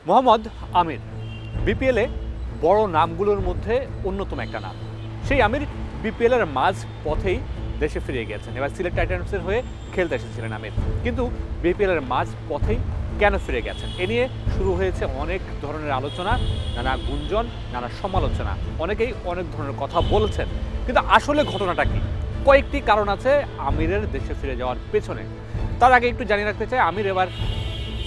মোহাম্মদ আমির বিপিএলে বড় নামগুলোর মধ্যে অন্যতম একটা নাম। সেই আমির বিপিএলের মাঝ পথেই দেশে ফিরে গিয়েছেন। এবার সিলেট টাইটান্সের হয়ে খেলতে এসেছিলেন আমির, কিন্তু বিপিএলের মাঝ পথেই কেন ফিরে গেছেন এ নিয়ে শুরু হয়েছে অনেক ধরনের আলোচনা, নানা গুঞ্জন, নানা সমালোচনা। অনেকেই অনেক ধরনের কথা বলছেন, কিন্তু আসলে ঘটনাটা কি? কয়েকটি কারণ আছে আমিরের দেশে ফিরে যাওয়ার পেছনে। তার আগে একটু জানিয়ে রাখতে চাই, আমির এবার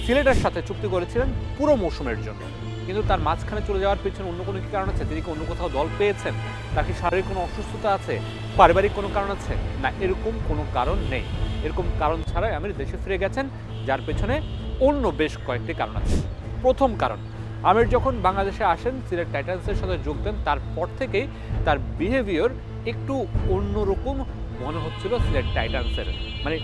সিলেটের সাথে চুক্তি করেছিলেন পুরো মৌসুমের জন্য, কিন্তু তার মাঝখানে চলে যাওয়ার পেছনে অন্য কোনো কি কারণ আছে? তিনি কি অন্য কোথাও দল পেয়েছেন? তার কি শারীরিক কোনো অসুস্থতা আছে? পারিবারিক কোনো কারণ আছে? না, এরকম কোনো কারণ নেই। এরকম কারণ ছাড়াই আমির দেশে ফিরে গেছেন, যার পেছনে অন্য বেশ কয়েকটি কারণ আছে। প্রথম কারণ, আমির যখন বাংলাদেশে আসেন, সিলেট টাইটান্সের সাথে যোগ দেন, তারপর থেকেই তার বিহেভিয়ার একটু অন্যরকম মনে হচ্ছিল সিলেট টাইটান্সের। মানে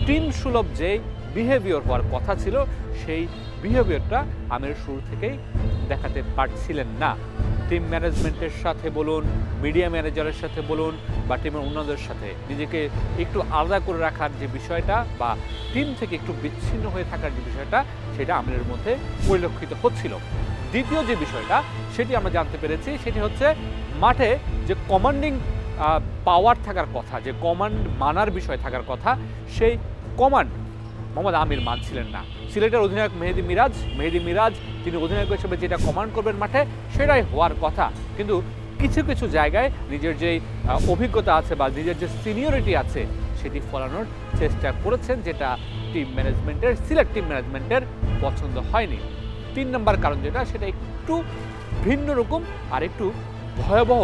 টিম সুলভ যে বিহেভিয়ার হওয়ার কথা ছিল, সেই বিহেভিয়ারটা আমির শুরু থেকেই দেখাতে পারছিলেন না। টিম ম্যানেজমেন্টের সাথে বলুন, মিডিয়া ম্যানেজারের সাথে বলুন, বা টিমের অন্যদের সাথে নিজেকে একটু আলাদা করে রাখার যে বিষয়টা, বা টিম থেকে একটু বিচ্ছিন্ন হয়ে থাকার যে বিষয়টা, সেটা আমিরের মধ্যে পরিলক্ষিত হচ্ছিল। দ্বিতীয় যে বিষয়টা সেটি আমরা জানতে পেরেছি, সেটি হচ্ছে মাঠে যে কমান্ডিং পাওয়ার থাকার কথা, যে কমান্ড মানার বিষয় থাকার কথা, সেই কমান্ড মোহাম্মদ আমির মানছিলেন না। সিলেটের অধিনায়ক মেহেদী মিরাজ তিনি অধিনায়ক হিসেবে যেটা কমান্ড করবেন মাঠে, সেটাই হওয়ার কথা। কিন্তু কিছু কিছু জায়গায় নিজের যেই অভিজ্ঞতা আছে বা নিজের যে সিনিয়রিটি আছে, সেটি ফলানোর চেষ্টা করেছেন, যেটা সিলেট টিম ম্যানেজমেন্টের পছন্দ হয়নি। 3 নম্বর কারণ যেটা, সেটা একটু ভিন্ন রকম আর একটু ভয়াবহ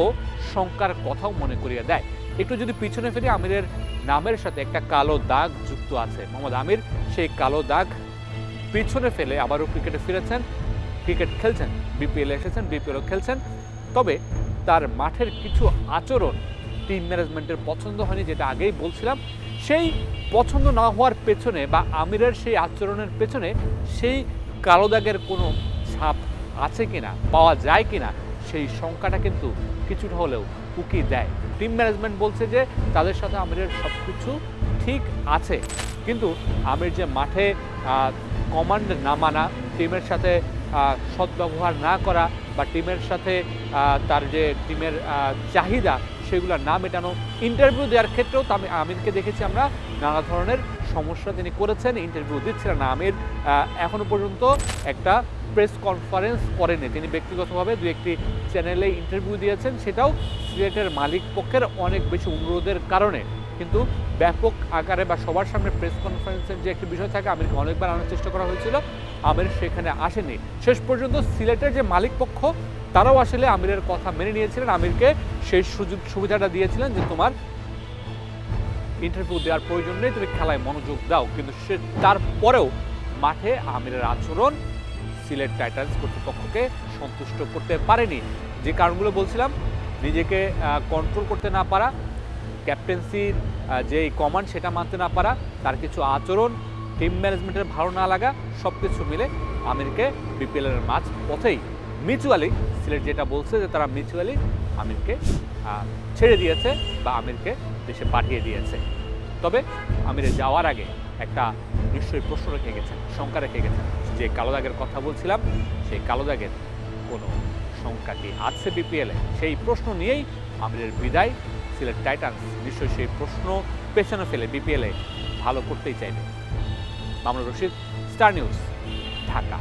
শঙ্কার কথাও মনে করিয়ে দেয়। একটু যদি পিছনে ফিরে, আমিরের নামের সাথে একটা কালো দাগ যুক্ত আছে। মোহাম্মদ আমির সেই কালো দাগ পিছনে ফেলে আবারও ক্রিকেটে ফিরেছেন, ক্রিকেট খেলছেন, বিপিএলে এসেছেন, বিপিএলও খেলছেন। তবে তার মাঠের কিছু আচরণ টিম ম্যানেজমেন্টের পছন্দ হয়নি, যেটা আগেই বলছিলাম। সেই পছন্দ না হওয়ার পেছনে বা আমিরের সেই আচরণের পেছনে সেই কালো দাগের কোনো ছাপ আছে কিনা, পাওয়া যায় কিনা, সেই সংখ্যাটা কিন্তু কিছুটা হলেও উকি দেয়। টিম ম্যানেজমেন্ট বলছে যে তাদের সাথে আমিরের সব কিছু ঠিক আছে, কিন্তু আমির যে মাঠে কমান্ড না মানা, টিমের সাথে সদ্ব্যবহার না করা, বা টিমের সাথে তার যে টিমের চাহিদা সেগুলো না মেটানো, ইন্টারভিউ দেওয়ার ক্ষেত্রেও আমিরকে দেখেছি আমরা নানা ধরনের সমস্যা তিনি করেছেন, ইন্টারভিউ দিচ্ছিলেন না। আমির এখনো পর্যন্ত একটা প্রেস কনফারেন্স করেনি। তিনি ব্যক্তিগতভাবে 2-1টি চ্যানেলে ইন্টারভিউ দিয়েছেন, সেটাও সিলেটের মালিক পক্ষের অনেক বেশি অনুরোধের কারণে। কিন্তু ব্যাপক আকারে বা সবার সামনে প্রেস কনফারেন্সের যে একটি বিষয় থাকে, আমিরকে অনেকবার আনার চেষ্টা করা হয়েছিল, আমির সেখানে আসেনি। শেষ পর্যন্ত সিলেটের যে মালিক পক্ষ, তারাও আসলে আমিরের কথা মেনে নিয়েছিলেন, আমিরকে সেই সুবিধাটা দিয়েছিলেন যে তোমার ইন্টারভিউ দেওয়ার প্রয়োজন নেই, তুমি খেলায় মনোযোগ দাও। কিন্তু তারপরেও মাঠে আমিরের আচরণ সিলেট টাইটান্স কর্তৃপক্ষকে সন্তুষ্ট করতে পারেনি। যে কারণগুলো বলছিলাম, নিজেকে কন্ট্রোল করতে না পারা, ক্যাপ্টেন্সির যে কমান্ড সেটা মানতে না পারা, তার কিছু আচরণ, টিম ম্যানেজমেন্টের ভালো না লাগা, সব কিছু মিলে আমিরকে বিপিএলের মাঝ পথেই মিউচুয়ালি, সিলেট যেটা বলছে যে তারা মিউচুয়ালি আমিরকে ছেড়ে দিয়েছে বা আমিরকে দেশে পাঠিয়ে দিয়েছে। তবে আমিরের যাওয়ার আগে একটা নিশ্চয়ই প্রশ্ন রেখে গেছেন, শঙ্কা রেখে গেছেন। যে কালো দাগের কথা বলছিলাম, সেই কালো দাগের কোনো শঙ্কা কি আছে বিপিএলে? সেই প্রশ্ন নিয়েই আমিরের বিদায়। সিলেট টাইটান্স নিশ্চয়ই সেই প্রশ্ন পেছনে ফেলে বিপিএলে ভালো করতেই চাইবে। Mamunur Rashid, star news, Dhaka.